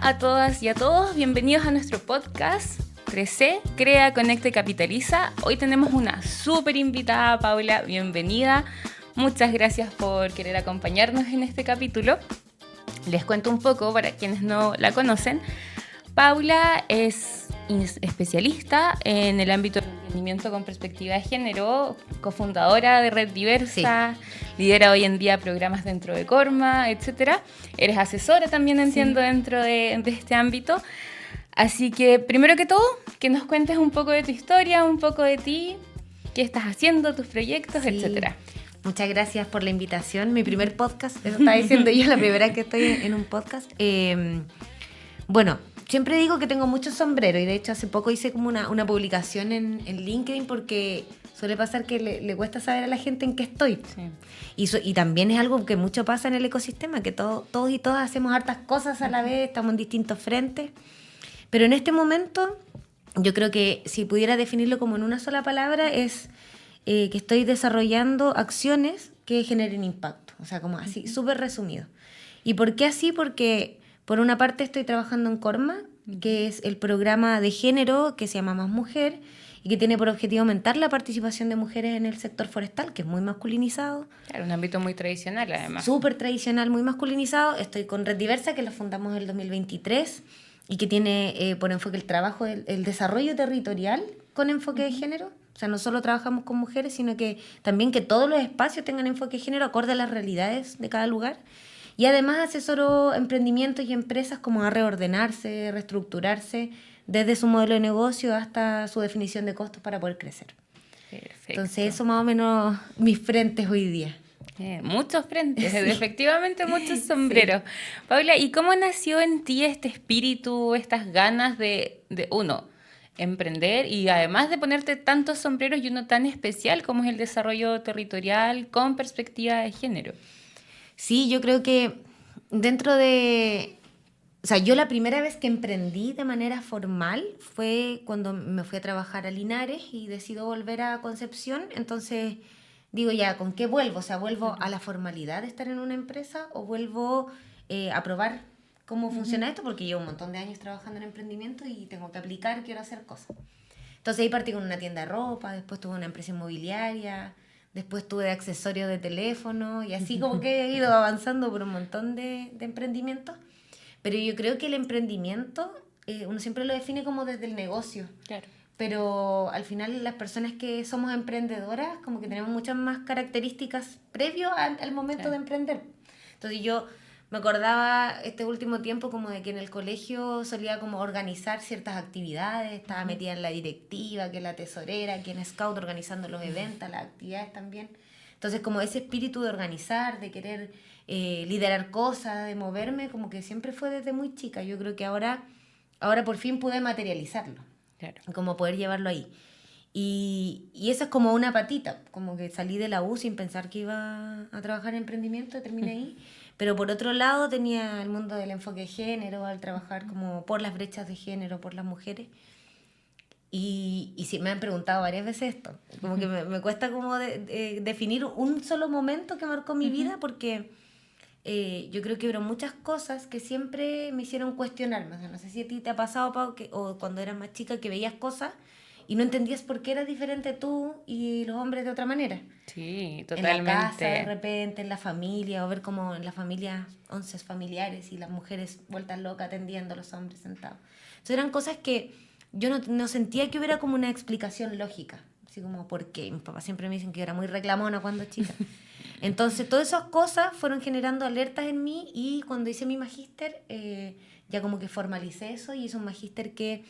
a todas y a todos, bienvenidos a nuestro podcast Crece, Crea, Conecta y Capitaliza. Hoy tenemos una súper invitada, Paula, bienvenida. Muchas gracias por querer acompañarnos en este capítulo. Les cuento un poco para quienes no la conocen. Paula es especialista en el ámbito del emprendimiento con perspectiva de género, cofundadora de Red Diversa, lidera hoy en día programas dentro de Corma, etc. Eres asesora también, entiendo, dentro de este ámbito. Así que, primero que todo, que nos cuentes un poco de tu historia, un poco de ti, qué estás haciendo, tus proyectos, etc. Muchas gracias por la invitación. Mi primer podcast, eso estaba diciendo yo, la primera vez que estoy en un podcast. Bueno, siempre digo que tengo muchos sombreros y de hecho hace poco hice como una publicación en LinkedIn porque suele pasar que le cuesta saber a la gente en qué estoy. Sí. Y también es algo que mucho pasa en el ecosistema, que todos y todas hacemos hartas cosas a la vez, estamos en distintos frentes. Pero en este momento, yo creo que si pudiera definirlo como en una sola palabra, es que estoy desarrollando acciones que generen impacto. O sea, como así, súper resumido. ¿Y por qué así? Porque por una parte estoy trabajando en Corma, que es el programa de género que se llama Más Mujer y que tiene por objetivo aumentar la participación de mujeres en el sector forestal, que es muy masculinizado. Claro, un ámbito muy tradicional además. Súper tradicional, muy masculinizado. Estoy con Red Diversa, que la fundamos en el 2023 y que tiene por enfoque el trabajo, el desarrollo territorial con enfoque de género. O sea, no solo trabajamos con mujeres, sino que también que todos los espacios tengan enfoque de género acorde a las realidades de cada lugar. Y además asesoro emprendimientos y empresas como a reordenarse, reestructurarse, desde su modelo de negocio hasta su definición de costos para poder crecer. Perfecto. Entonces eso más o menos mis frentes hoy día. Muchos frentes, efectivamente muchos sombreros. Sí. Paula, ¿y cómo nació en ti este espíritu, estas ganas de uno, emprender y además de ponerte tantos sombreros y uno tan especial como es el desarrollo territorial con perspectiva de género? Sí, yo creo que dentro de... O sea, yo la primera vez que emprendí de manera formal fue cuando me fui a trabajar a Linares y decido volver a Concepción. Entonces digo, ya, ¿con qué vuelvo? O sea, ¿vuelvo a la formalidad de estar en una empresa o vuelvo a probar cómo funciona esto? Porque llevo un montón de años trabajando en emprendimiento y tengo que aplicar, quiero hacer cosas. Entonces ahí partí con una tienda de ropa, después tuve una empresa inmobiliaria, después tuve accesorios de teléfono y así como que he ido avanzando por un montón de emprendimientos. Pero yo creo que el emprendimiento, uno siempre lo define como desde el negocio. Claro. Pero al final las personas que somos emprendedoras como que tenemos muchas más características previo al momento de emprender. Entonces yo me acordaba este último tiempo como de que en el colegio solía como organizar ciertas actividades, estaba metida en la directiva, que la tesorera, que en Scout organizando los eventos, las actividades también. Entonces como ese espíritu de organizar, de querer liderar cosas, de moverme, como que siempre fue desde muy chica. Yo creo que ahora por fin pude materializarlo. Claro. Como poder llevarlo ahí. Y eso es como una patita, como que salí de la U sin pensar que iba a trabajar en emprendimiento, terminé ahí. Pero por otro lado tenía el mundo del enfoque de género, al trabajar como por las brechas de género, por las mujeres. Y sí, me han preguntado varias veces esto. Como que me cuesta como definir un solo momento que marcó mi vida, porque yo creo que hubo muchas cosas que siempre me hicieron cuestionarme. O sea, no sé si a ti te ha pasado, Pau, o cuando eras más chica, que veías cosas y no entendías por qué eras diferente tú y los hombres de otra manera. Sí, totalmente. En la casa, de repente, en la familia, o ver como en la familia, 11 familiares y las mujeres vueltas locas atendiendo a los hombres sentados. Entonces eran cosas que yo no sentía que hubiera como una explicación lógica. Así como, ¿por qué? Mis papás siempre me dicen que yo era muy reclamona cuando chica. Entonces, todas esas cosas fueron generando alertas en mí y cuando hice mi magíster, ya como que formalicé eso y hice un magíster que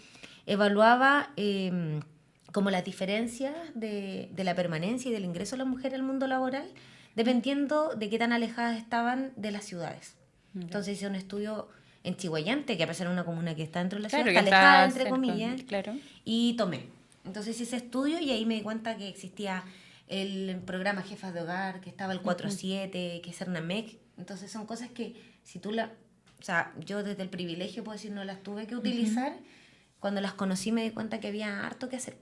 evaluaba como las diferencias de la permanencia y del ingreso de la mujer al mundo laboral, dependiendo de qué tan alejadas estaban de las ciudades. Entonces hice un estudio en Chihuayante, que a pesar de una comuna que está dentro de la ciudad, está alejada, entre comillas, y tomé. Entonces hice ese estudio y ahí me di cuenta que existía el programa Jefas de Hogar, que estaba el 4-7, que es Cernamec. Entonces son cosas que si tú o sea, yo desde el privilegio puedo decir no las tuve que utilizar, cuando las conocí me di cuenta que había harto que hacer.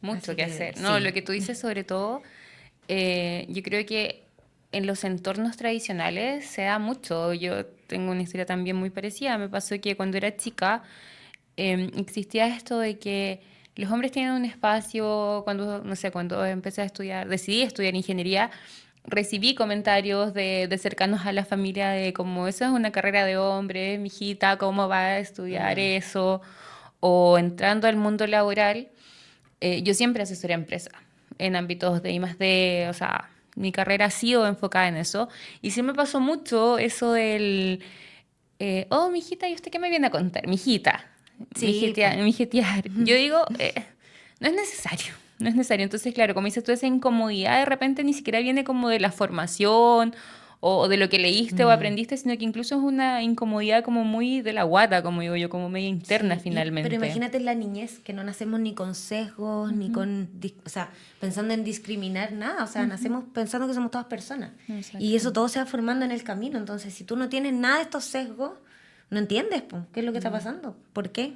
Mucho que hacer. No, sí. Lo que tú dices sobre todo, yo creo que en los entornos tradicionales se da mucho. Yo tengo una historia también muy parecida. Me pasó que cuando era chica existía esto de que los hombres tienen un espacio, cuando, no sé, cuando empecé a estudiar, decidí estudiar ingeniería, recibí comentarios de cercanos a la familia de como, eso es una carrera de hombre, mijita, ¿cómo va a estudiar eso? O entrando al mundo laboral, yo siempre asesoré a empresas en ámbitos de I+D, o sea, mi carrera ha sido enfocada en eso. Y sí me pasó mucho eso del, oh, mijita, ¿y usted qué me viene a contar? Mijita, Sí, pues. mijetear. Yo digo, no es necesario, no es necesario. Entonces, claro, como dices tú, esa incomodidad de repente ni siquiera viene como de la formación o de lo que leíste o aprendiste, sino que incluso es una incomodidad como muy de la guata, como digo yo, como media interna Sí, pero finalmente. imagínate en la niñez, que no nacemos ni con sesgos, ni con, o sea, pensando en discriminar nada, o sea, nacemos pensando que somos todas personas. Y Exacto. eso todo se va formando en el camino, entonces si tú no tienes nada de estos sesgos, no entiendes, pues, qué es lo que está pasando, por qué.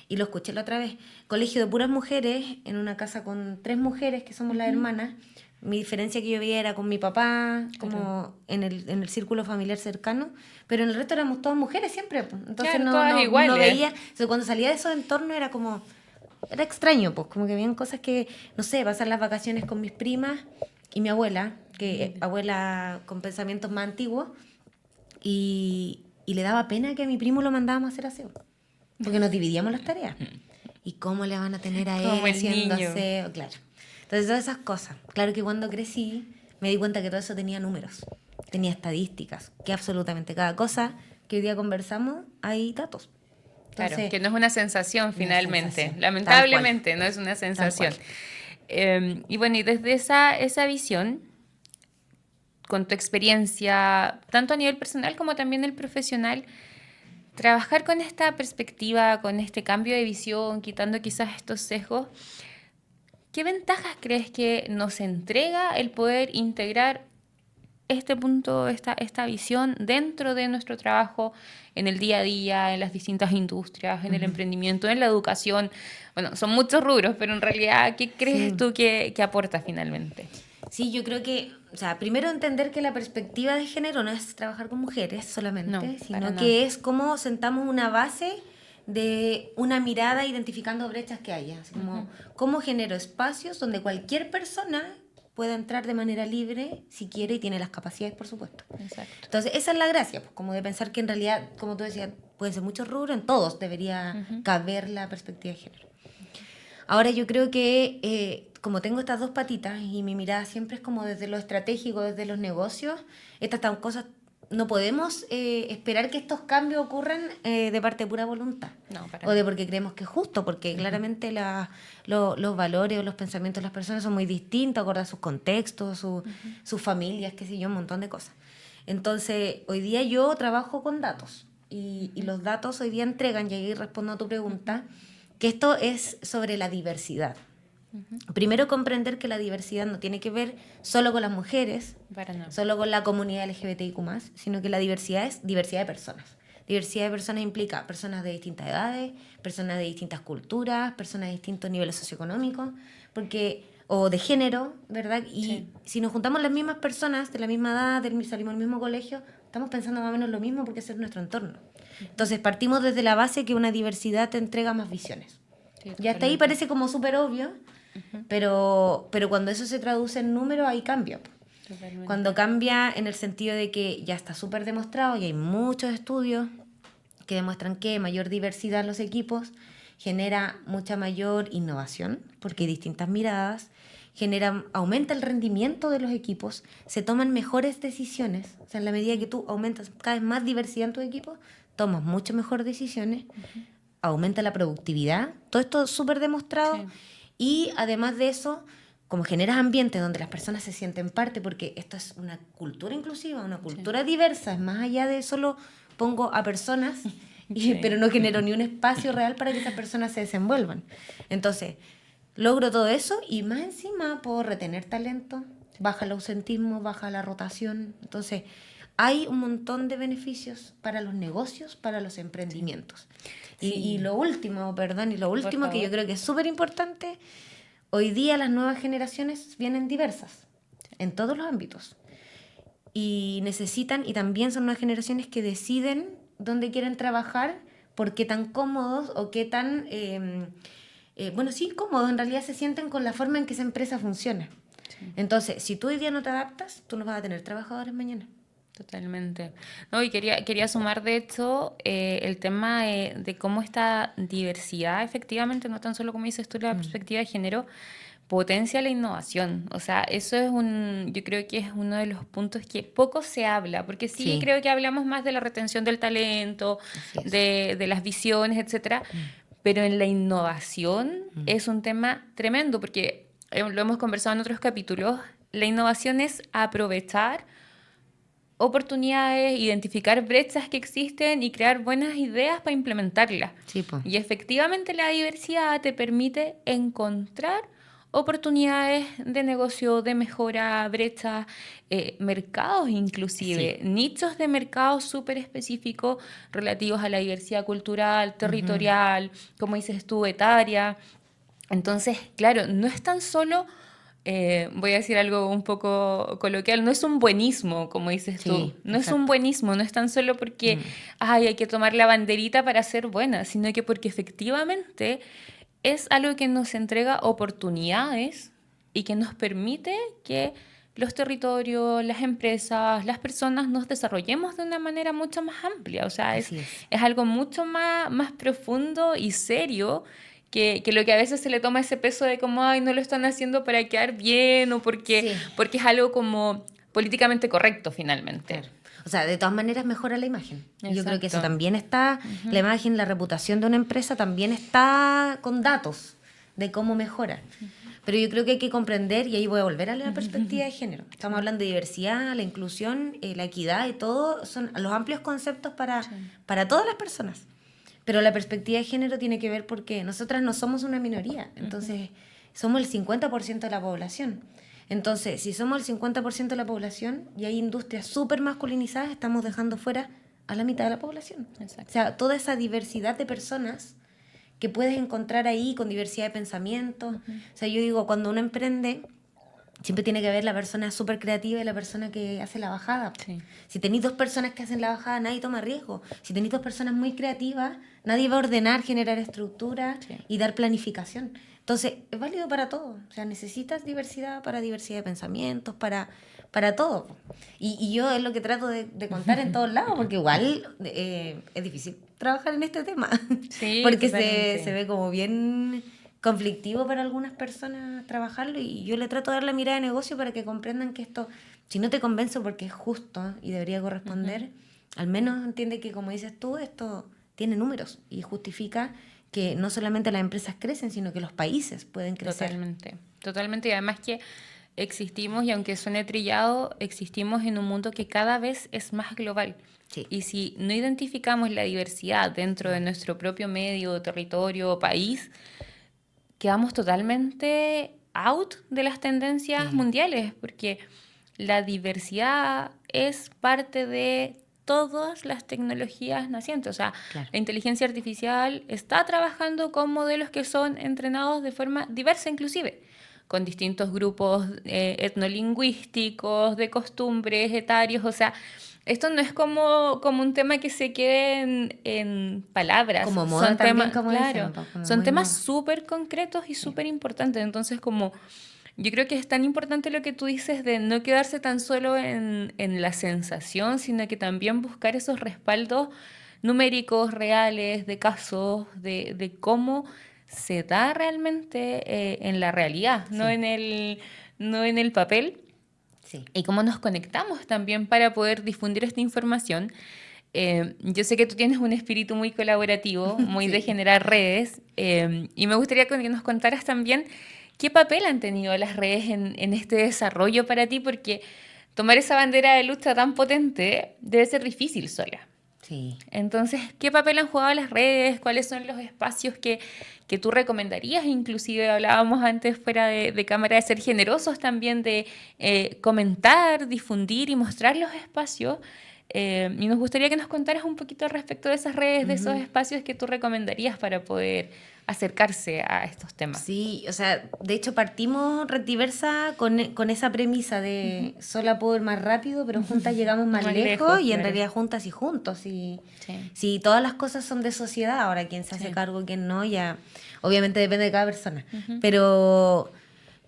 Y lo escuché la otra vez, colegio de puras mujeres, en una casa con 3 mujeres que somos las hermanas. Mi diferencia que yo veía era con mi papá, Claro. como en el círculo familiar cercano, pero en el resto éramos todas mujeres siempre, pues. Entonces Claro, no, todas no, no iguales. veía, o sea, cuando salía de esos entornos era como, era extraño, pues, como que habían cosas que, no sé, pasar las vacaciones con mis primas y mi abuela, que abuela con pensamientos más antiguos, y le daba pena que a mi primo lo mandábamos a hacer aseo, porque nos dividíamos las tareas. ¿Y cómo le van a tener a Como él el haciendo niño. aseo? Claro. Entonces, todas esas cosas. Claro que cuando crecí, me di cuenta que todo eso tenía números, tenía estadísticas, que absolutamente cada cosa que hoy día conversamos, hay datos. Claro, Entonces, que no es una sensación una finalmente. sensación, tal cual, Lamentablemente no es una tal cual. sensación. Y bueno, y desde esa visión, con tu experiencia, tanto a nivel personal como también el profesional, trabajar con esta perspectiva, con este cambio de visión, quitando quizás estos sesgos, ¿qué ventajas crees que nos entrega el poder integrar este punto, esta visión dentro de nuestro trabajo, en el día a día, en las distintas industrias, en el emprendimiento, en la educación? Bueno, son muchos rubros, pero en realidad, ¿qué crees Sí. tú que aporta finalmente? Sí, yo creo que, o sea, primero entender que la perspectiva de género no es trabajar con mujeres No, solamente, para sino nada. que es cómo sentamos una base de una mirada identificando brechas que haya. Así como, cómo genero espacios donde cualquier persona pueda entrar de manera libre si quiere y tiene las capacidades, por supuesto. Exacto. Entonces, esa es la gracia, pues, como de pensar que en realidad, como tú decías, pueden ser muchos rubros, en todos debería caber la perspectiva de género. Ahora yo creo que como tengo estas dos patitas y mi mirada siempre es como desde lo estratégico, desde los negocios, estas tan cosas, no podemos esperar que estos cambios ocurran de parte de pura voluntad. No, para O de nada. porque creemos que es justo, porque claramente los valores o los pensamientos de las personas son muy distintos, acorde a sus contextos, sus familias, qué sé yo, un montón de cosas. Entonces, hoy día yo trabajo con datos y los datos hoy día entregan, y ahí respondo a tu pregunta, que esto es sobre la diversidad. Primero comprender que la diversidad no tiene que ver solo con las mujeres, Para nada. solo con la comunidad LGBTIQ+, sino que la diversidad es diversidad de personas. Diversidad de personas implica personas de distintas edades, personas de distintas culturas, personas de distintos niveles socioeconómicos, o de género, ¿verdad? Y Sí. si nos juntamos las mismas personas de la misma edad, salimos del mismo colegio, estamos pensando más o menos lo mismo porque ese es nuestro entorno. Entonces partimos desde la base que una diversidad te entrega más visiones. Sí, Y hasta ahí totalmente. parece como súper obvio, pero cuando eso se traduce en números, ahí cambia. Totalmente. Cuando cambia en el sentido de que ya está súper demostrado y hay muchos estudios que demuestran que mayor diversidad en los equipos genera mucha mayor innovación, porque hay distintas miradas, aumenta el rendimiento de los equipos, se toman mejores decisiones. O sea, en la medida que tú aumentas cada vez más diversidad en tu equipo, tomas mucho mejor decisiones, aumenta la productividad. Todo esto es súper demostrado. Sí. Y además de eso, como generas ambientes donde las personas se sienten parte, porque esto es una cultura inclusiva, una cultura diversa, es más allá de solo pongo a personas, Sí. pero no genero ni un espacio real para que esas personas se desenvuelvan. Entonces, logro todo eso y más encima puedo retener talento, baja el ausentismo, baja la rotación. Entonces, hay un montón de beneficios para los negocios, para los emprendimientos. Sí. Y lo último, perdón, y lo Por último que yo favor. creo que es súper importante, hoy día las nuevas generaciones vienen diversas. en todos los ámbitos. Y necesitan, y también son nuevas generaciones que deciden dónde quieren trabajar, por qué tan cómodos o qué tan, cómodos en realidad se sienten con la forma en que esa empresa funciona. Sí. Entonces, si tú hoy día no te adaptas, tú no vas a tener trabajadores mañana. Totalmente. No, y quería sumar, de hecho, el tema de cómo esta diversidad, efectivamente, no tan solo como dices tú, la perspectiva de género, potencia la innovación. O sea, eso es yo creo que es uno de los puntos que poco se habla, porque sí creo que hablamos más de la retención del talento, de las visiones, etcétera, pero en la innovación es un tema tremendo, porque lo hemos conversado en otros capítulos, la innovación es aprovechar oportunidades, identificar brechas que existen y crear buenas ideas para implementarlas. Sí, po. Y efectivamente la diversidad te permite encontrar oportunidades de negocio, de mejora, brechas, mercados inclusive, nichos de mercados súper específicos relativos a la diversidad cultural, territorial, como dices tú, etaria. Entonces, claro, no es tan solo... voy a decir algo un poco coloquial, no es un buenismo, como dices tú. No es un buenismo, no es tan solo porque hay que tomar la banderita para ser buena, sino que porque efectivamente es algo que nos entrega oportunidades y que nos permite que los territorios, las empresas, las personas nos desarrollemos de una manera mucho más amplia. O sea, es algo mucho más profundo y serio que lo que a veces se le toma ese peso de como, ay, no lo están haciendo para quedar bien o porque es algo como políticamente correcto finalmente. Claro. O sea, de todas maneras mejora la imagen. Exacto. Yo creo que eso también está, la imagen, la reputación de una empresa también está con datos de cómo mejora. Pero yo creo que hay que comprender, y ahí voy a volver a la perspectiva de género. Estamos hablando de diversidad, la inclusión, la equidad y todo, son los amplios conceptos para todas las personas. Pero la perspectiva de género tiene que ver porque nosotras no somos una minoría, entonces somos el 50% de la población. Entonces, si somos el 50% de la población y hay industrias súper masculinizadas, estamos dejando fuera a la mitad de la población. Exacto. O sea, toda esa diversidad de personas que puedes encontrar ahí con diversidad de pensamientos. O sea, yo digo, cuando uno emprende, siempre tiene que haber la persona súper creativa y la persona que hace la bajada. Sí. Si tenéis dos personas que hacen la bajada, nadie toma riesgo. Si tenéis dos personas muy creativas, nadie va a ordenar, generar estructura y dar planificación. Entonces, es válido para todo. O sea, necesitas diversidad para diversidad de pensamientos, para todo. Y yo es lo que trato de contar en todos lados, porque igual es difícil trabajar en este tema. Sí, porque se ve como bien conflictivo para algunas personas trabajarlo, y yo le trato de dar la mirada de negocio para que comprendan que esto, si no te convenzo porque es justo y debería corresponder, al menos entiende que, como dices tú, esto tiene números y justifica que no solamente las empresas crecen, sino que los países pueden crecer. Totalmente, y además que existimos, y aunque suene trillado, existimos en un mundo que cada vez es más global. Sí. Y si no identificamos la diversidad dentro de nuestro propio medio, territorio, país, quedamos totalmente out de las tendencias mundiales, porque la diversidad es parte de todas las tecnologías nacientes. O sea, la inteligencia artificial está trabajando con modelos que son entrenados de forma diversa inclusive, con distintos grupos etnolingüísticos, de costumbres, etarios. O sea, esto no es como un tema que se quede en palabras. Como moda también, como dicen. Son temas súper concretos y súper importantes. Entonces, yo creo que es tan importante lo que tú dices de no quedarse tan solo en la sensación, sino que también buscar esos respaldos numéricos, reales, de casos, de cómo se da realmente en la realidad, no en el papel. Sí. Y cómo nos conectamos también para poder difundir esta información. Yo sé que tú tienes un espíritu muy colaborativo, muy de generar redes, y me gustaría que nos contaras también qué papel han tenido las redes en este desarrollo para ti, porque tomar esa bandera de lucha tan potente debe ser difícil sola. Sí. Entonces, ¿qué papel han jugado las redes? ¿Cuáles son los espacios que tú recomendarías? Inclusive hablábamos antes fuera de cámara de ser generosos también, de comentar, difundir y mostrar los espacios. Y nos gustaría que nos contaras un poquito respecto de esas redes, de esos espacios que tú recomendarías para poder acercarse a estos temas. Sí, o sea, de hecho partimos Red Diversa con esa premisa de sola puedo ir más rápido, pero juntas llegamos más lejos y en realidad juntas y juntos. Y si todas las cosas son de sociedad, ahora quién se hace cargo, quién no, ya obviamente depende de cada persona. Pero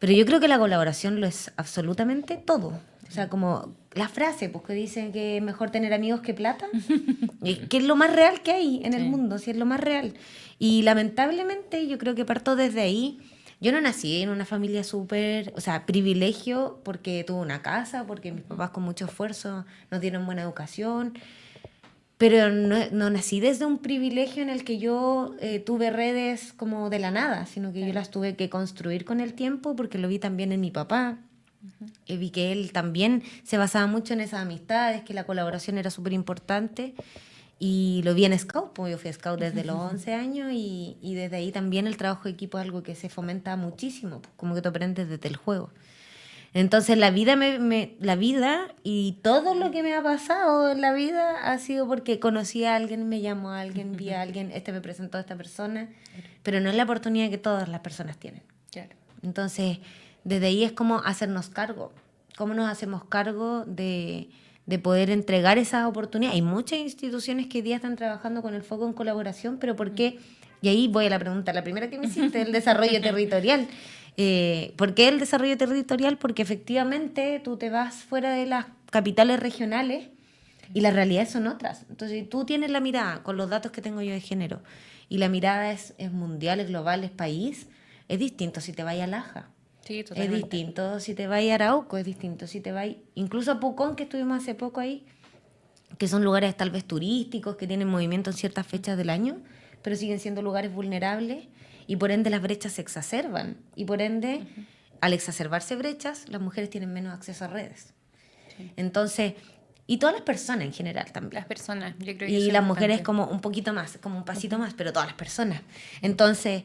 yo creo que la colaboración lo es absolutamente todo. O sea, como la frase pues, que dicen que es mejor tener amigos que plata, que es lo más real que hay en el mundo, si es lo más real. Y lamentablemente yo creo que parto desde ahí. Yo no nací en una familia súper, o sea, privilegio porque tuve una casa, porque mis papás con mucho esfuerzo nos dieron buena educación, pero no nací desde un privilegio en el que yo tuve redes como de la nada, sino que yo las tuve que construir con el tiempo porque lo vi también en mi papá. Vi que él también se basaba mucho en esas amistades, que la colaboración era súper importante. Y lo vi en Scout, pues yo fui Scout desde los 11 años y desde ahí también el trabajo de equipo es algo que se fomenta muchísimo, pues, como que tú aprendes desde el juego. Entonces la vida la vida y todo lo que me ha pasado en la vida ha sido porque conocí a alguien, me llamó a alguien, vi a alguien, me presentó a esta persona, pero no es la oportunidad que todas las personas tienen. Claro. Entonces, desde ahí es como hacernos cargo. ¿Cómo nos hacemos cargo de poder entregar esas oportunidades? Hay muchas instituciones que hoy día están trabajando con el foco en colaboración, pero ¿por qué? Y ahí voy a la pregunta, la primera que me hiciste, el desarrollo territorial. ¿Por qué el desarrollo territorial? Porque efectivamente tú te vas fuera de las capitales regionales y las realidades son otras. Entonces, tú tienes la mirada, con los datos que tengo yo de género, y la mirada es mundial, es global, es país, es distinto si te vas a Laja. Sí, totalmente. Es distinto si te vas a Arauco, es distinto si te vas incluso a Pucón, que estuvimos hace poco ahí, que son lugares tal vez turísticos, que tienen movimiento en ciertas fechas del año, pero siguen siendo lugares vulnerables y por ende las brechas se exacerban. Y por ende, al exacerbarse brechas, las mujeres tienen menos acceso a redes. Sí. Entonces, y todas las personas en general también. Las personas, yo creo que y las mujeres como un poquito más, como un pasito más, pero todas las personas. Entonces,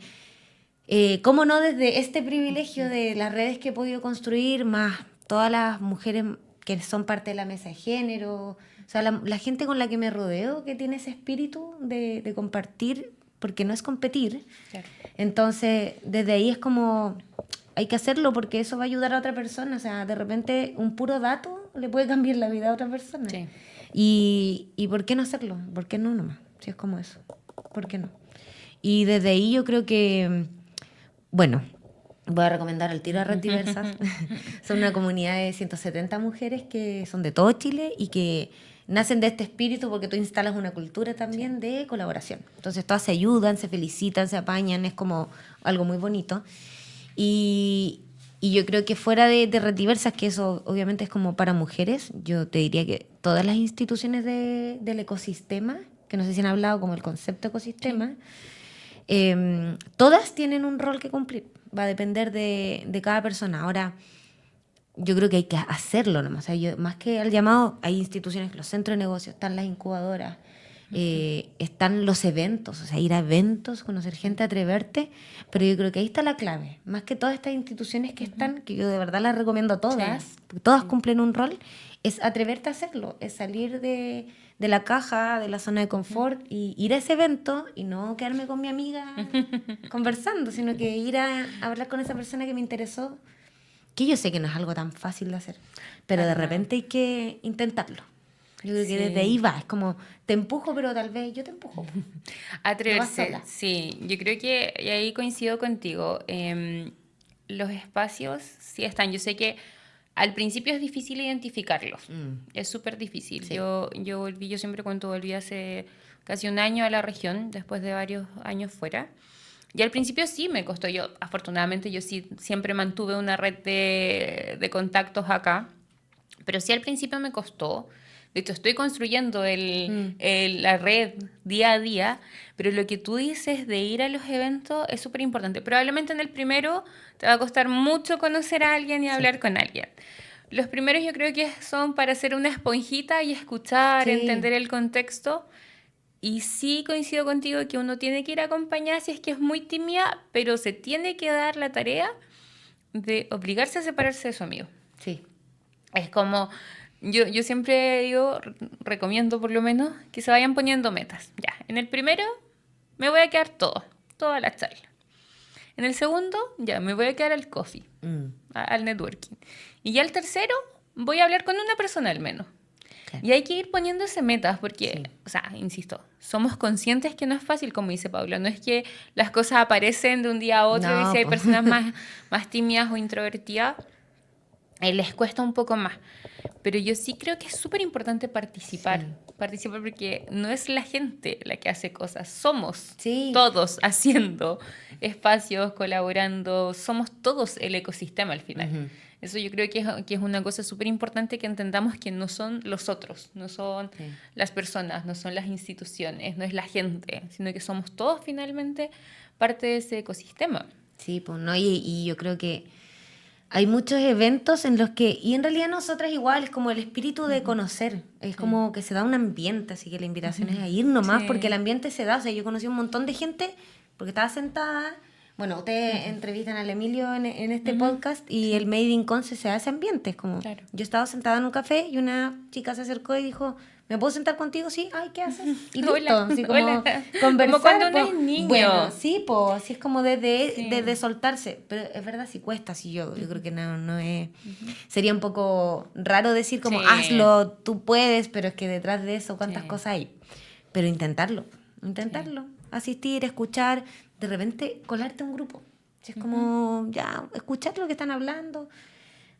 ¿cómo no desde este privilegio de las redes que he podido construir, más todas las mujeres que son parte de la mesa de género, o sea, la gente con la que me rodeo que tiene ese espíritu de compartir, porque no es competir. Claro. Entonces, desde ahí es como, hay que hacerlo porque eso va a ayudar a otra persona. O sea, de repente un puro dato le puede cambiar la vida a otra persona. Sí. Y ¿por qué no hacerlo? ¿Por qué no nomás? Si es como eso. ¿Por qué no? Y desde ahí yo creo que, bueno, voy a recomendar el tiro a Red Diversas. Son una comunidad de 170 mujeres que son de todo Chile y que nacen de este espíritu porque tú instalas una cultura también de colaboración. Entonces todas se ayudan, se felicitan, se apañan, es como algo muy bonito. Y yo creo que fuera de Red Diversas, que eso obviamente es como para mujeres, yo te diría que todas las instituciones del ecosistema, que no sé si han hablado como el concepto ecosistema, todas tienen un rol que cumplir. Va a depender de cada persona. Ahora, yo creo que hay que hacerlo nomás. O sea, más que al llamado, hay instituciones, los centros de negocio, están las incubadoras, están los eventos, o sea, ir a eventos, conocer gente, atreverte, pero yo creo que ahí está la clave. Más que todas estas instituciones que están, que yo de verdad las recomiendo a todas, porque todas cumplen un rol, es atreverte a hacerlo, es salir de la caja, de la zona de confort, y ir a ese evento y no quedarme con mi amiga conversando, sino que ir a hablar con esa persona que me interesó, que yo sé que no es algo tan fácil de hacer, pero de repente hay que intentarlo. Yo creo que desde ahí va, es como, te empujo, pero tal vez yo te empujo. Atreverse, sí, yo creo que y ahí coincido contigo. Los espacios sí están, yo sé que al principio es difícil identificarlos, es súper difícil. Sí. Yo siempre cuento, volví hace casi un año a la región, después de varios años fuera. Y al principio sí me costó. Afortunadamente, yo sí siempre mantuve una red de contactos acá, pero sí al principio me costó. De hecho, estoy construyendo la red día a día, pero lo que tú dices de ir a los eventos es súper importante. Probablemente en el primero te va a costar mucho conocer a alguien y hablar con alguien. Los primeros yo creo que son para hacer una esponjita y escuchar, entender el contexto. Y sí coincido contigo que uno tiene que ir acompañada si es que es muy tímida, pero se tiene que dar la tarea de obligarse a separarse de su amigo. Sí. Es como... Yo siempre digo, recomiendo por lo menos, que se vayan poniendo metas. Ya, en el primero me voy a quedar todo. toda la charla. En el segundo, ya me voy a quedar al coffee, al networking. Y ya el tercero, voy a hablar con una persona al menos. Claro. Y hay que ir poniéndose metas porque, o sea, insisto, somos conscientes que no es fácil, como dice Paula. No es que las cosas aparecen de un día a otro y si hay personas más tímidas o introvertidas, les cuesta un poco más. Pero yo sí creo que es súper importante participar. Participar porque no es la gente la que hace cosas. Somos todos haciendo espacios, colaborando. Somos todos el ecosistema al final. Eso yo creo que es una cosa súper importante que entendamos que no son los otros, no son las personas, no son las instituciones, no es la gente, sino que somos todos finalmente parte de ese ecosistema. Sí, pues no, y yo creo que hay muchos eventos en los que, y en realidad nosotras igual, es como el espíritu de conocer, es como que se da un ambiente, así que la invitación es a ir nomás, porque el ambiente se da, o sea, yo conocí un montón de gente, porque estaba sentada, bueno, ustedes entrevistan al Emilio en este podcast, y el Made in Conce se da ese ambiente, es como, yo estaba sentada en un café, y una chica se acercó y dijo, ¿me puedo sentar contigo? Sí, ay, ¿qué haces? Y listo, así como conversar. Como cuando uno es niño. Bueno, sí, pues, así es como desde soltarse. Pero es verdad, sí cuesta, sí, yo creo que no es... Sería un poco raro decir como, hazlo, tú puedes, pero es que detrás de eso, ¿cuántas cosas hay? Pero intentarlo, asistir, escuchar, de repente colarte a un grupo. Es como, ya, escuchar lo que están hablando.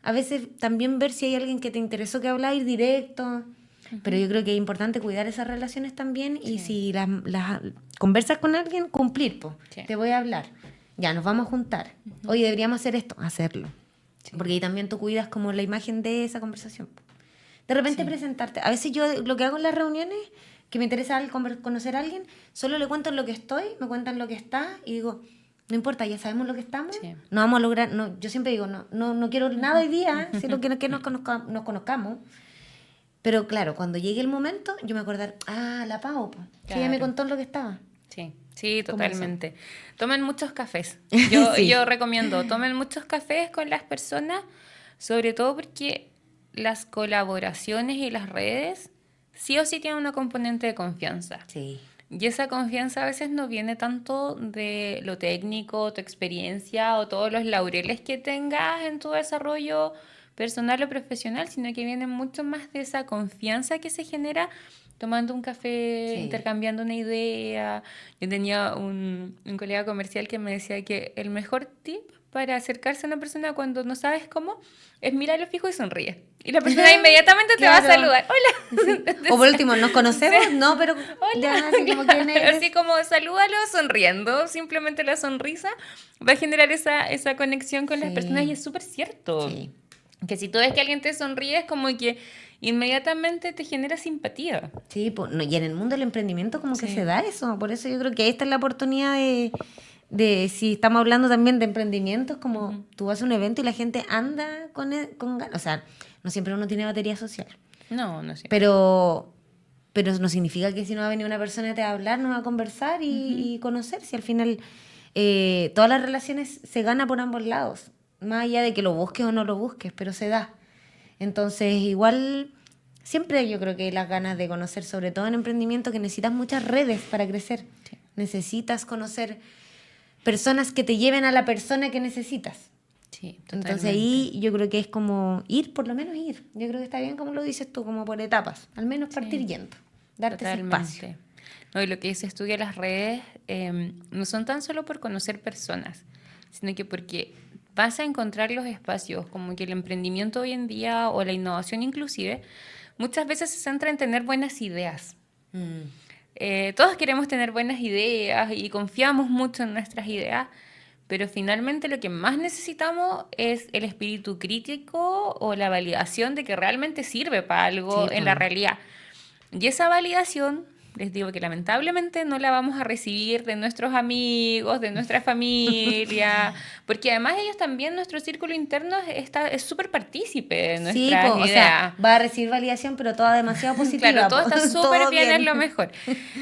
A veces también ver si hay alguien que te interesó que habla, ir directo... Pero yo creo que es importante cuidar esas relaciones también y si las conversas con alguien, cumplir, pues. Te voy a hablar, ya nos vamos a juntar. Oye, deberíamos hacer esto, hacerlo. Porque ahí también tú cuidas como la imagen de esa conversación. De repente presentarte. A veces yo lo que hago en las reuniones, que me interesa conocer a alguien, solo le cuento en lo que estoy, me cuentan lo que está y digo, no importa, ya sabemos lo que estamos, no vamos a lograr, no, yo siempre digo, no quiero nada hoy día, sino que nos conozcamos. Pero claro, cuando llegue el momento, yo me acordar, la Pau, que ella me contó lo que estaba. Sí, totalmente. Tomen muchos cafés. Yo recomiendo, tomen muchos cafés con las personas, sobre todo porque las colaboraciones y las redes sí o sí tienen una componente de confianza. Sí. Y esa confianza a veces no viene tanto de lo técnico, tu experiencia o todos los laureles que tengas en tu desarrollo personal o profesional, sino que viene mucho más de esa confianza que se genera tomando un café, intercambiando una idea. Yo tenía un colega comercial que me decía que el mejor tip para acercarse a una persona cuando no sabes cómo es mirarlo fijo y sonríe. Y la persona inmediatamente te va a saludar. Hola. Sí. O por último, ¿nos conocemos? No, pero hola. Así como quién eres. Así como salúdalo sonriendo. Simplemente la sonrisa va a generar esa conexión con las personas y es súper cierto. Sí. Que si tú ves que alguien te sonríe es como que inmediatamente te genera simpatía. Sí, y en el mundo del emprendimiento como que se da eso. Por eso yo creo que esta es la oportunidad de si estamos hablando también de emprendimientos, como tú vas a un evento y la gente anda con ganas. O sea, no siempre uno tiene batería social. No siempre. Pero no significa que si no va a venir una persona te va a hablar, nos va a conversar y conocer. Si al final todas las relaciones se ganan por ambos lados. Más allá de que lo busques o no lo busques, pero se da. Entonces, igual, siempre yo creo que hay las ganas de conocer, sobre todo en emprendimiento, que necesitas muchas redes para crecer. Sí. Necesitas conocer personas que te lleven a la persona que necesitas. Sí, totalmente. Entonces ahí yo creo que es como ir, por lo menos ir. Yo creo que está bien como lo dices tú, como por etapas. Al menos partir yendo, darte ese espacio. No, y lo que se estudia las redes no son tan solo por conocer personas, sino que porque vas a encontrar los espacios, como que el emprendimiento hoy en día o la innovación inclusive, muchas veces se centra en tener buenas ideas. Todos queremos tener buenas ideas y confiamos mucho en nuestras ideas, pero finalmente lo que más necesitamos es el espíritu crítico o la validación de que realmente sirve para algo en la realidad. Y esa validación, les digo que lamentablemente no la vamos a recibir de nuestros amigos, de nuestra familia, porque además ellos también, nuestro círculo interno es súper partícipe de nuestras ideas. O sea, va a recibir validación, pero toda demasiado positiva. Claro, todo está súper bien, es lo mejor.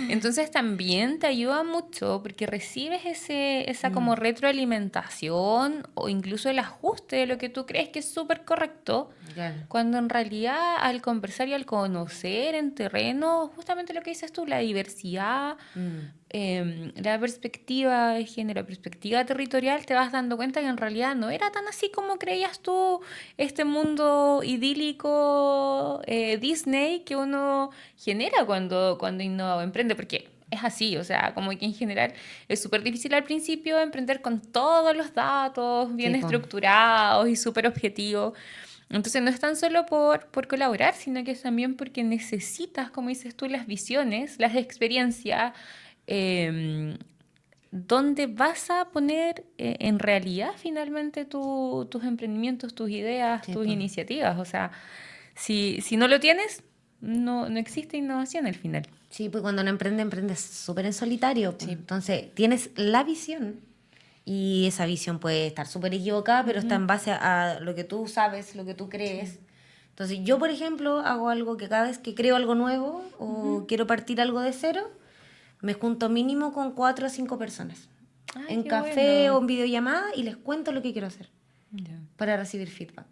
Entonces también te ayuda mucho porque recibes esa como retroalimentación o incluso el ajuste de lo que tú crees que es súper correcto, cuando en realidad al conversar y al conocer en terreno, justamente lo que dices tú, tú la diversidad, la perspectiva de género, perspectiva territorial, te vas dando cuenta que en realidad no era tan así como creías tú, este mundo idílico Disney que uno genera cuando innova o emprende, porque es así, o sea, como que en general es súper difícil al principio emprender con todos los datos bien Sí, po. estructurados y súper objetivos. Entonces no es tan solo por colaborar, sino que es también porque necesitas, como dices tú, las visiones, las experiencias, eh, donde vas a poner en realidad finalmente tus emprendimientos, tus ideas, Sí, tus po. iniciativas. O sea, si no lo tienes, no existe innovación al final. Sí, pues cuando uno emprendes súper en solitario. Pues. Sí. Entonces, tienes la visión y esa visión puede estar súper equivocada, pero está en base a lo que tú sabes, lo que tú crees. Entonces, yo, por ejemplo, hago algo que cada vez que creo algo nuevo o quiero partir algo de cero, me junto mínimo con 4 o 5 personas Ay, en qué café bueno. o en videollamada y les cuento lo que quiero hacer Ya. para recibir feedback.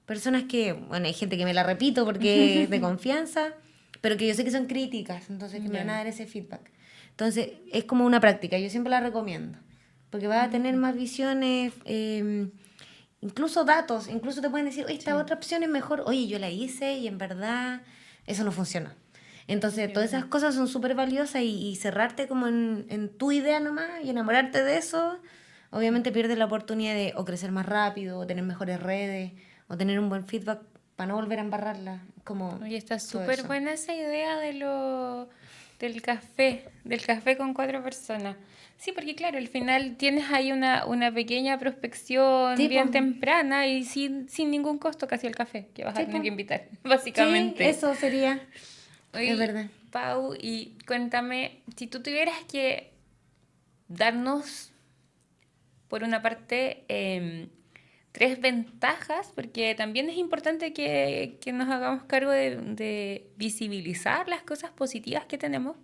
Personas que, bueno, hay gente que me la repito porque es de confianza, pero que yo sé que son críticas, entonces que me van a dar ese feedback. Entonces, es como una práctica, yo siempre la recomiendo, porque vas a tener más visiones, incluso datos, incluso te pueden decir, oye, esta otra opción es mejor, oye, yo la hice y en verdad eso no funcionó. Entonces, todas esas cosas son súper valiosas y cerrarte como en tu idea nomás y enamorarte de eso, obviamente pierdes la oportunidad de o crecer más rápido, o tener mejores redes, o tener un buen feedback para no volver a embarrarla. Como Oye, está todo súper eso. buena esa idea del café con 4 personas. Sí, porque claro, al final tienes ahí una pequeña prospección Sí, po. bien temprana y sin ningún costo casi el café que vas a Sí, tener po. que invitar, Sí, básicamente. eso sería. Es Oye, verdad. Pau, y cuéntame, si tú tuvieras que darnos, por una parte, 3 ventajas, porque también es importante que nos hagamos cargo de visibilizar las cosas positivas que tenemos.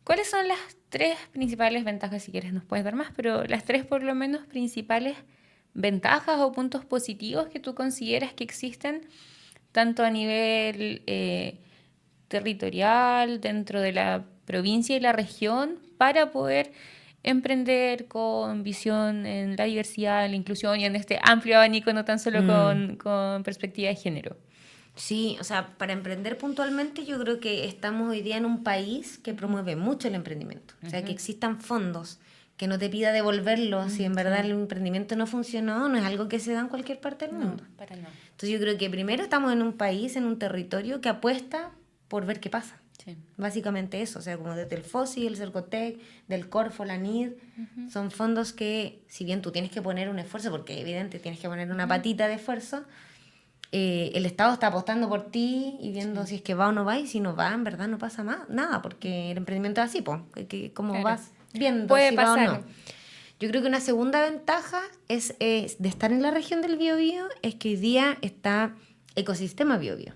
¿Cuáles son las 3 principales ventajas? Si quieres nos puedes dar más, pero las 3 por lo menos principales ventajas o puntos positivos que tú consideras que existen tanto a nivel territorial, dentro de la provincia y la región, para poder emprender con visión en la diversidad, en la inclusión y en este amplio abanico, no tan solo con perspectiva de género. Sí, o sea, para emprender puntualmente yo creo que estamos hoy día en un país que promueve mucho el emprendimiento. O sea, que existan fondos, que no te pida devolverlo si en verdad el emprendimiento no funcionó, no es algo que se da en cualquier parte del mundo. Para nada. Entonces yo creo que primero estamos en un país, en un territorio que apuesta por ver qué pasa. Sí. Básicamente eso, o sea, como desde el FOSI, el Cercotec, del Corfo, la NID, son fondos que, si bien tú tienes que poner un esfuerzo, porque evidente tienes que poner una patita de esfuerzo, el Estado está apostando por ti y viendo si es que va o no va, y si no va, en verdad no pasa nada, porque el emprendimiento es así, pues, como Claro. vas viendo Puede si va o pasar. no. Yo creo que una segunda ventaja es de estar en la región del Biobío es que hoy día está Ecosistema Biobío.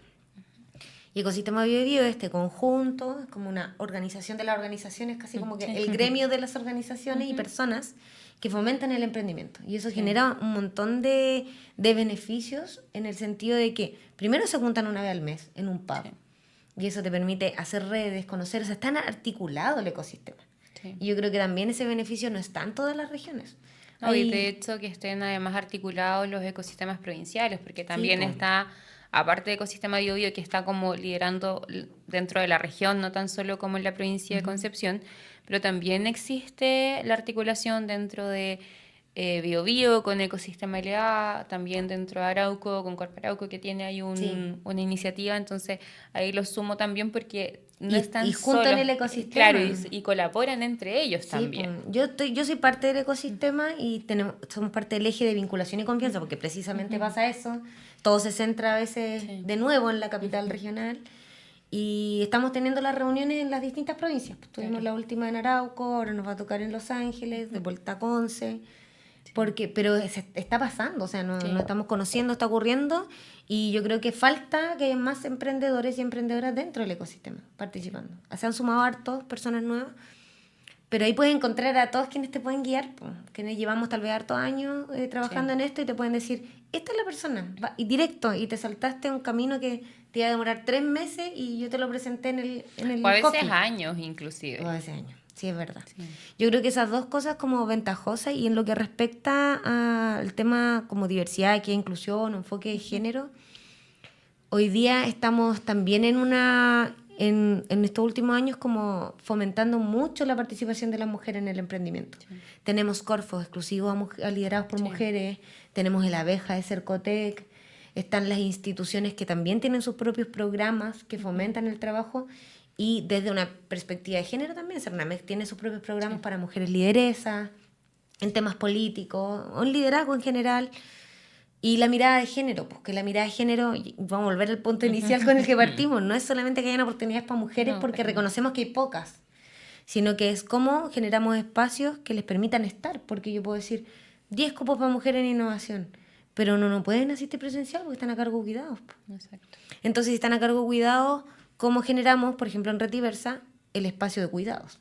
Y Ecosistema Biobío es este conjunto, es como una organización de las organizaciones, casi como que el gremio de las organizaciones y personas que fomentan el emprendimiento. Y eso genera un montón de beneficios en el sentido de que primero se juntan una vez al mes en un pub. Sí. Y eso te permite hacer redes, conocer, o sea, está articulado el ecosistema. Sí. Y yo creo que también ese beneficio no está en todas las regiones. No, y de hecho que estén además articulados los ecosistemas provinciales, porque también po. está, aparte de Ecosistema Biobío, que está como liderando dentro de la región, no tan solo como en la provincia de Concepción, pero también existe la articulación dentro de Biobío con Ecosistema LA, también dentro de Arauco, con Corp Arauco, que tiene ahí una iniciativa, entonces ahí los sumo también porque no están y juntan solos, el ecosistema. claro, y colaboran entre ellos también. Yo soy parte del ecosistema y somos parte del eje de vinculación y confianza, porque precisamente pasa eso. Todo se centra a veces de nuevo en la capital regional. Y estamos teniendo las reuniones en las distintas provincias. Pues, tuvimos la última en Arauco, ahora nos va a tocar en Los Ángeles, de vuelta a Conce. Pero está pasando, o sea, no estamos conociendo, está ocurriendo, y yo creo que falta que haya más emprendedores y emprendedoras dentro del ecosistema participando. Se han sumado hartos personas nuevas, Pero ahí puedes encontrar a todos quienes te pueden guiar, po, que nos llevamos tal vez hartos años trabajando en esto y te pueden decir, esta es la persona, y directo, y te saltaste un camino que te iba a demorar 3 meses y yo te lo presenté en el O a veces coffee. años inclusive. O a veces años, sí, es verdad. Sí. Yo creo que esas dos cosas como ventajosas y en lo que respecta al tema como diversidad, equidad, inclusión, enfoque de género, hoy día estamos también en estos últimos años como fomentando mucho la participación de las mujeres en el emprendimiento. Sí. Tenemos Corfos exclusivos liderados por mujeres, tenemos el Abeja de Cercotec, están las instituciones que también tienen sus propios programas que fomentan el trabajo y desde una perspectiva de género también, Cernamex tiene sus propios programas para mujeres lideresas, en temas políticos, o en liderazgo en general. Y la mirada de género, pues que la mirada de género, vamos a volver al punto inicial con el que partimos, no es solamente que hayan oportunidades para mujeres porque reconocemos que hay pocas, sino que es cómo generamos espacios que les permitan estar, porque yo puedo decir 10 cupos para mujeres en innovación, pero no pueden asistir presencial porque están a cargo de cuidados. Exacto. Entonces, si están a cargo de cuidados, ¿cómo generamos, por ejemplo, en Red Diversa, el espacio de cuidados?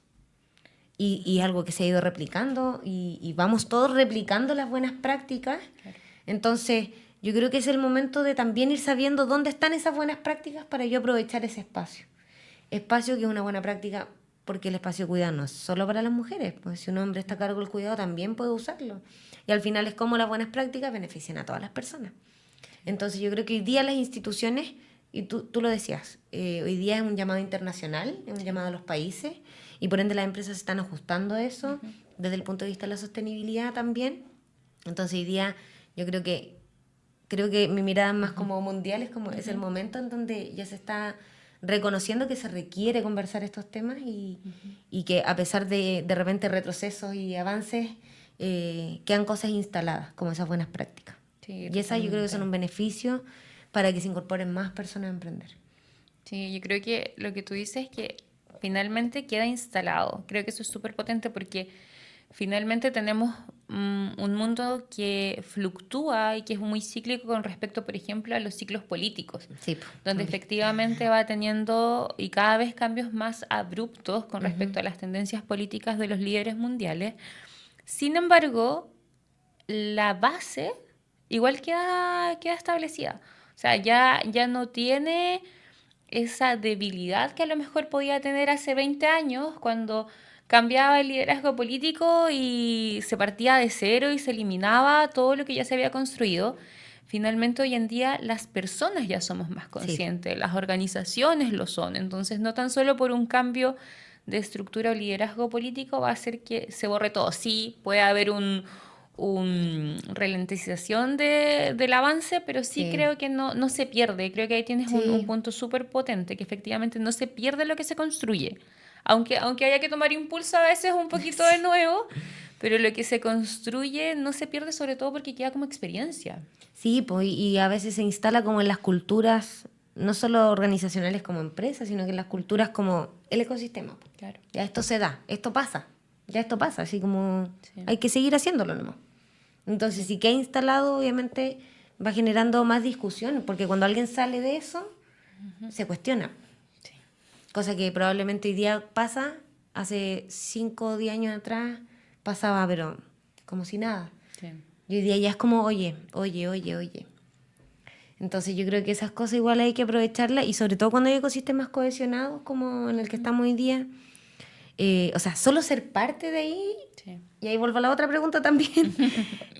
Y algo que se ha ido replicando y vamos todos replicando las buenas prácticas. Claro. Entonces, yo creo que es el momento de también ir sabiendo dónde están esas buenas prácticas para yo aprovechar ese espacio. Espacio que es una buena práctica porque el espacio de cuidado no es solo para las mujeres, pues si un hombre está a cargo del cuidado también puede usarlo. Y al final es como las buenas prácticas benefician a todas las personas. Entonces, yo creo que hoy día las instituciones, y tú lo decías, hoy día es un llamado internacional, es un llamado a los países, y por ende las empresas se están ajustando a eso, desde el punto de vista de la sostenibilidad también. Entonces, hoy día yo creo que mi mirada más como mundial es como es el momento en donde ya se está reconociendo que se requiere conversar estos temas y que a pesar de repente retrocesos y avances, quedan cosas instaladas como esas buenas prácticas. Sí, y esas yo creo que son un beneficio para que se incorporen más personas a emprender. Sí, yo creo que lo que tú dices es que finalmente queda instalado. Creo que eso es súper potente porque finalmente tenemos un mundo que fluctúa y que es muy cíclico con respecto, por ejemplo, a los ciclos políticos, sí, donde efectivamente va teniendo y cada vez cambios más abruptos con respecto a las tendencias políticas de los líderes mundiales. Sin embargo, la base igual queda establecida. O sea, ya no tiene esa debilidad que a lo mejor podía tener hace 20 años cuando cambiaba el liderazgo político y se partía de cero y se eliminaba todo lo que ya se había construido. Finalmente, hoy en día, las personas ya somos más conscientes, las organizaciones lo son. Entonces, no tan solo por un cambio de estructura o liderazgo político va a hacer que se borre todo. Sí, puede haber una ralentización del avance, pero sí creo que no se pierde. Creo que ahí tienes un punto súper potente, que efectivamente no se pierde lo que se construye. Aunque haya que tomar impulso a veces un poquito de nuevo, pero lo que se construye no se pierde, sobre todo porque queda como experiencia. Sí, pues, y a veces se instala como en las culturas, no solo organizacionales como empresas, sino que en las culturas como el ecosistema. Claro. Ya esto se da, esto pasa, así como hay que seguir haciéndolo nomás. Entonces, si queda instalado, obviamente va generando más discusión, porque cuando alguien sale de eso, se cuestiona. Cosa que probablemente hoy día pasa, hace 5 o 10 años atrás pasaba, pero como si nada. Sí. Y hoy día ya es como, oye. Entonces yo creo que esas cosas igual hay que aprovecharlas y sobre todo cuando hay ecosistemas cohesionados como en el que estamos hoy día. O sea, solo ser parte de ahí, y ahí vuelvo a la otra pregunta también,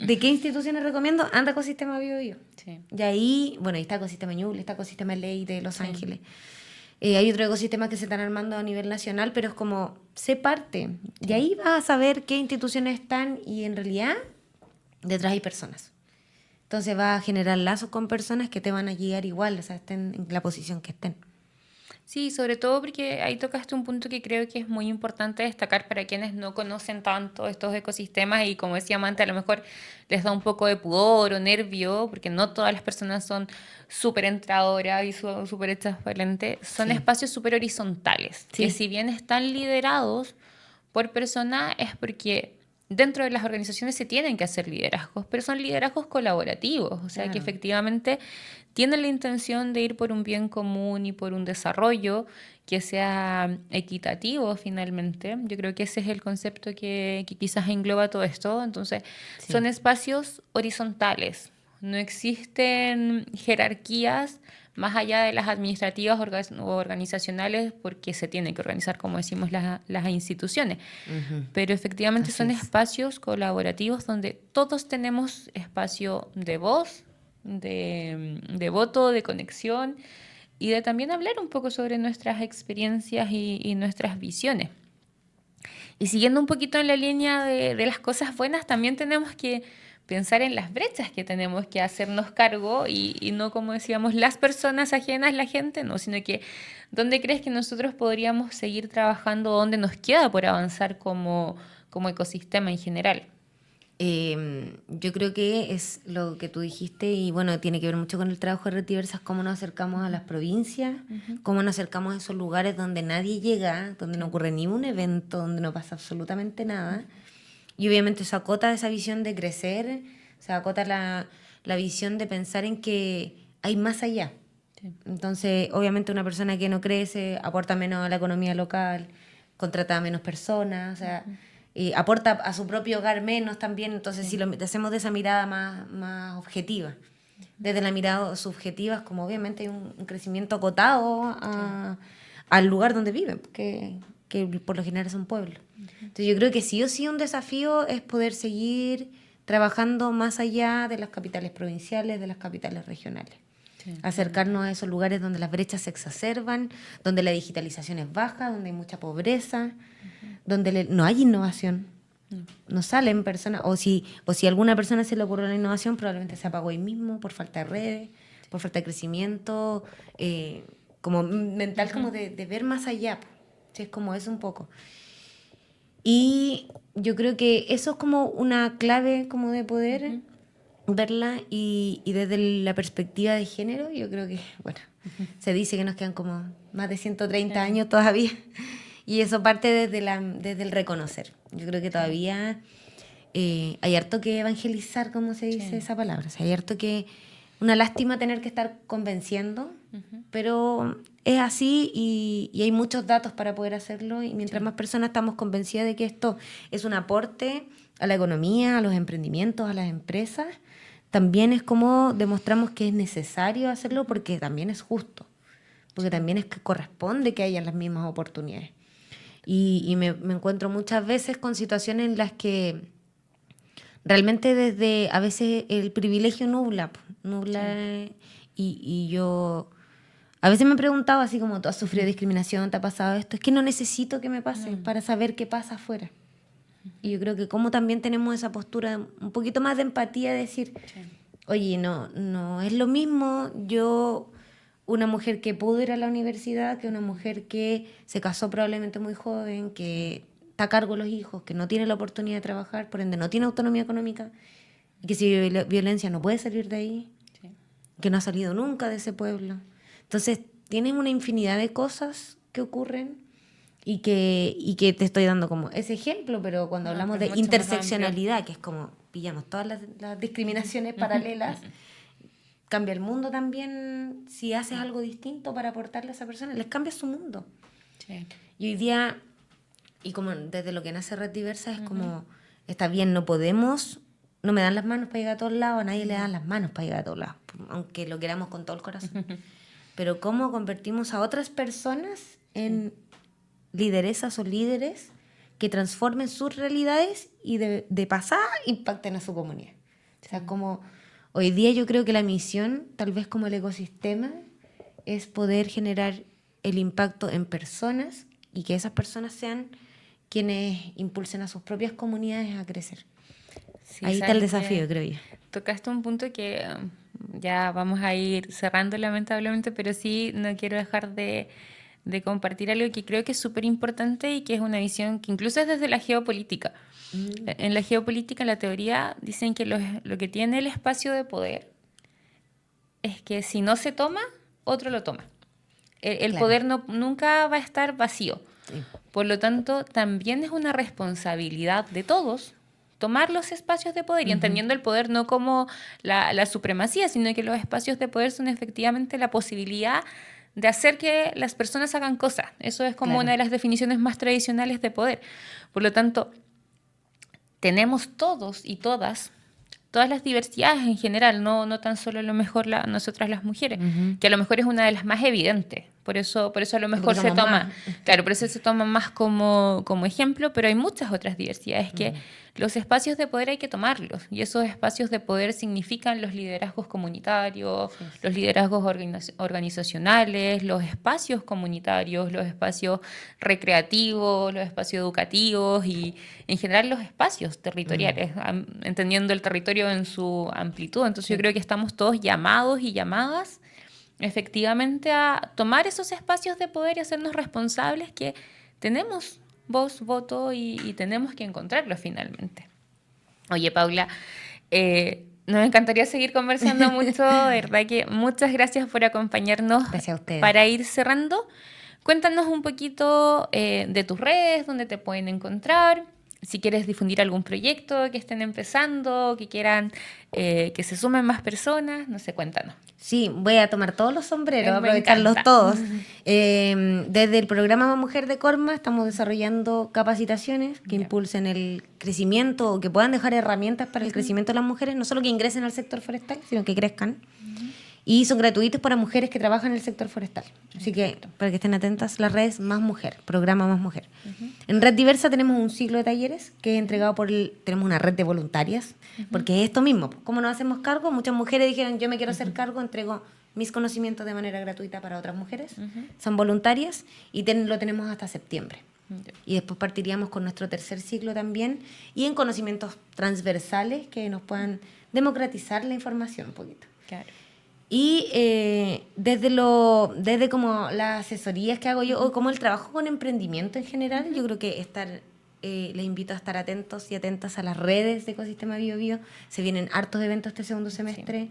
¿de qué instituciones recomiendo? Anda Ecosistema Bio. Sí. Y ahí, bueno, ahí está Ecosistema Ñuble, está Ecosistema Ley de Los Ángeles. Hay otro ecosistema que se están armando a nivel nacional, pero es como, sé parte. Y ahí vas a saber qué instituciones están y en realidad detrás hay personas. Entonces vas a generar lazos con personas que te van a guiar igual, o sea, estén en la posición que estén. Sí, sobre todo porque ahí tocaste un punto que creo que es muy importante destacar para quienes no conocen tanto estos ecosistemas y como decía Mante, a lo mejor les da un poco de pudor o nervio, porque no todas las personas son súper entradoras y súper transparentes. Son espacios súper horizontales, que si bien están liderados por personas es porque dentro de las organizaciones se tienen que hacer liderazgos, pero son liderazgos colaborativos, o sea, que efectivamente tienen la intención de ir por un bien común y por un desarrollo que sea equitativo finalmente. Yo creo que ese es el concepto que quizás engloba todo esto. Entonces, son espacios horizontales, no existen jerarquías más allá de las administrativas o organizacionales, porque se tienen que organizar, como decimos, las instituciones. Pero efectivamente son espacios colaborativos donde todos tenemos espacio de voz, de voto, de conexión y de también hablar un poco sobre nuestras experiencias y nuestras visiones. Y siguiendo un poquito en la línea de las cosas buenas, también tenemos que pensar en las brechas que tenemos que hacernos cargo y no, como decíamos, las personas ajenas, la gente, no, sino que ¿dónde crees que nosotros podríamos seguir trabajando? ¿Dónde nos queda por avanzar como ecosistema en general? Yo creo que es lo que tú dijiste y bueno, tiene que ver mucho con el trabajo de Red Diversas, cómo nos acercamos a las provincias, cómo nos acercamos a esos lugares donde nadie llega, donde no ocurre ni un evento, donde no pasa absolutamente nada. Y obviamente eso acota esa visión de crecer, se acota la visión de pensar en que hay más allá. Sí. Entonces, obviamente una persona que no crece aporta menos a la economía local, contrata a menos personas, o sea, y aporta a su propio hogar menos también. Entonces, si lo hacemos de esa mirada más objetiva, desde la mirada subjetiva, es como obviamente hay un crecimiento acotado al lugar donde viven, que por lo general es un pueblo. Entonces yo creo que sí o sí un desafío es poder seguir trabajando más allá de las capitales provinciales, de las capitales regionales. Sí. Acercarnos a esos lugares donde las brechas se exacerban, donde la digitalización es baja, donde hay mucha pobreza, donde no hay innovación. No salen personas, o si alguna persona se le ocurrió la innovación, probablemente se apagó ahí mismo por falta de redes, por falta de crecimiento, como mental, como de ver más allá. Sí, es como eso un poco. Y yo creo que eso es como una clave como de poder verla y desde la perspectiva de género, yo creo que, bueno, se dice que nos quedan como más de 130 años todavía y eso parte desde el reconocer. Yo creo que todavía hay harto que evangelizar, como se dice esa palabra. O sea, hay harto que... Una lástima tener que estar convenciendo, pero es así y hay muchos datos para poder hacerlo y mientras más personas estamos convencidas de que esto es un aporte a la economía, a los emprendimientos, a las empresas, también es como demostramos que es necesario hacerlo porque también es justo, porque también es que corresponde que hayan las mismas oportunidades. Y me encuentro muchas veces con situaciones en las que realmente desde a veces el privilegio nubla y yo a veces me he preguntado así como, ¿tú has sufrido discriminación? ¿Te ha pasado esto? Es que no necesito que me pase para saber qué pasa afuera. Y yo creo que como también tenemos esa postura un poquito más de empatía de decir, oye, no es lo mismo yo, una mujer que pudo ir a la universidad, que una mujer que se casó probablemente muy joven, que está a cargo de los hijos, que no tiene la oportunidad de trabajar, por ende no tiene autonomía económica, y que si vive violencia no puede salir de ahí, que no ha salido nunca de ese pueblo. Entonces, tienes una infinidad de cosas que ocurren y que te estoy dando como ese ejemplo, pero cuando hablamos de interseccionalidad, que es como pillamos todas las discriminaciones paralelas, cambia el mundo también si haces algo distinto para aportarle a esa persona, les cambia su mundo. Sí. Y hoy día, y como desde lo que nace Red Diversa, es como, está bien, no me dan las manos para llegar a todos lados, a nadie le dan las manos para llegar a todos lados, aunque lo queramos con todo el corazón. Pero cómo convertimos a otras personas en lideresas o líderes que transformen sus realidades y de pasada impacten a su comunidad. O sea, como hoy día yo creo que la misión, tal vez como el ecosistema, es poder generar el impacto en personas y que esas personas sean quienes impulsen a sus propias comunidades a crecer. Sí, ahí está el desafío, creo yo. Tocaste un punto que ya vamos a ir cerrando lamentablemente, pero sí no quiero dejar de compartir algo que creo que es súper importante y que es una visión que incluso es desde la geopolítica. En la geopolítica, en la teoría, dicen que lo que tiene el espacio de poder es que si no se toma, otro lo toma. El poder nunca va a estar vacío. Sí. Por lo tanto, también es una responsabilidad de todos tomar los espacios de poder y entendiendo el poder no como la supremacía, sino que los espacios de poder son efectivamente la posibilidad de hacer que las personas hagan cosas. Eso es como una de las definiciones más tradicionales de poder. Por lo tanto, tenemos todos y todas las diversidades en general, no tan solo a lo mejor nosotras las mujeres, que a lo mejor es una de las más evidentes. Por eso a lo mejor se toma, claro, por eso se toma más como ejemplo, pero hay muchas otras diversidades que los espacios de poder hay que tomarlos, y esos espacios de poder significan los liderazgos comunitarios, los liderazgos organizacionales, los espacios comunitarios, los espacios recreativos, los espacios educativos y en general los espacios territoriales, entendiendo el territorio en su amplitud. Entonces yo creo que estamos todos llamados y llamadas efectivamente a tomar esos espacios de poder y hacernos responsables que tenemos voz, voto y tenemos que encontrarlo finalmente. Oye, Paula, nos encantaría seguir conversando mucho, de verdad que muchas gracias por acompañarnos. Gracias a ustedes. Para ir cerrando, cuéntanos un poquito de tus redes, dónde te pueden encontrar, si quieres difundir algún proyecto que estén empezando, que quieran que se sumen más personas, no sé, cuéntanos. Sí, voy a tomar todos los sombreros, aprovecharlos todos. Desde el programa Más Mujer de Corma estamos desarrollando capacitaciones que impulsen el crecimiento o que puedan dejar herramientas para el crecimiento de las mujeres, no solo que ingresen al sector forestal, sino que crezcan. Y son gratuitos para mujeres que trabajan en el sector forestal. Así que, para que estén atentas, las redes Más Mujer, programa Más Mujer. En Red Diversa tenemos un ciclo de talleres que es entregado tenemos una red de voluntarias, porque es esto mismo. ¿Cómo nos hacemos cargo? Muchas mujeres dijeron, yo me quiero hacer cargo, entrego mis conocimientos de manera gratuita para otras mujeres. Son voluntarias y lo tenemos hasta septiembre. Y después partiríamos con nuestro tercer ciclo también y en conocimientos transversales que nos puedan democratizar la información un poquito. Claro. Y desde como las asesorías que hago yo, o como el trabajo con emprendimiento en general, yo creo que les invito a estar atentos y atentas a las redes de Ecosistema Bio Bio. Se vienen hartos eventos este segundo semestre.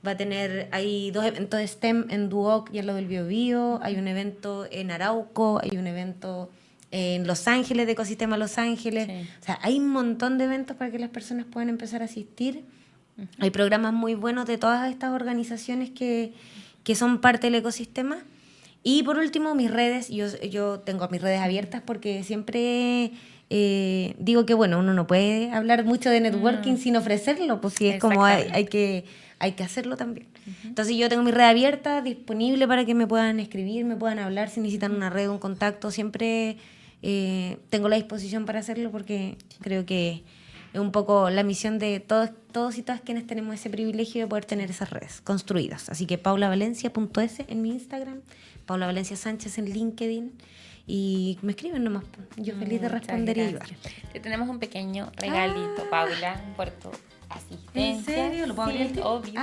Sí. Hay 2 eventos de STEM en Duoc y en lo del Bio Bio. Hay un evento en Arauco, hay un evento en Los Ángeles, de Ecosistema Los Ángeles. Sí. O sea, hay un montón de eventos para que las personas puedan empezar a asistir. Hay programas muy buenos de todas estas organizaciones que son parte del ecosistema. Y por último, mis redes. Yo tengo mis redes abiertas porque siempre digo que, bueno, uno no puede hablar mucho de networking sin ofrecerlo, pues sí, es como hay que hacerlo también. Entonces yo tengo mi red abierta, disponible para que me puedan escribir, me puedan hablar si necesitan una red o un contacto. Siempre tengo la disposición para hacerlo porque creo que es un poco la misión de todos y todas quienes tenemos ese privilegio de poder tener esas redes construidas. Así que paulavalencia.es en mi Instagram, Paula Valencia Sánchez en LinkedIn, y me escriben nomás. Yo feliz de responder y ayudar. Te tenemos un pequeño regalito, Paula, por tu asistencia. ¿En serio? ¿Lo puedo abrir? Sí, obvio.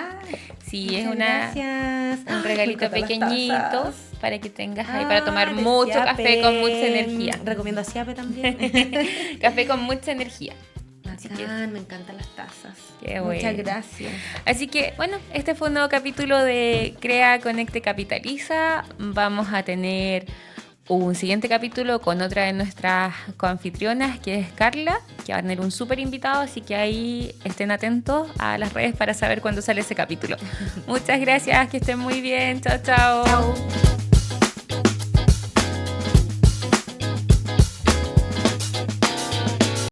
Sí, es Gracias. Un regalito pequeñito para que tengas ahí para tomar mucho café con mucha energía. Recomiendo a Ciape también. Café con mucha energía. Me encantan las tazas. Qué bueno. Muchas gracias. Así que, bueno, este fue un nuevo capítulo de Crea, Conecte, Capitaliza. Vamos a tener un siguiente capítulo con otra de nuestras coanfitrionas, que es Carla, que va a tener un súper invitado, así que ahí estén atentos a las redes para saber cuándo sale ese capítulo. Muchas gracias, que estén muy bien. Chao, chao. Chao.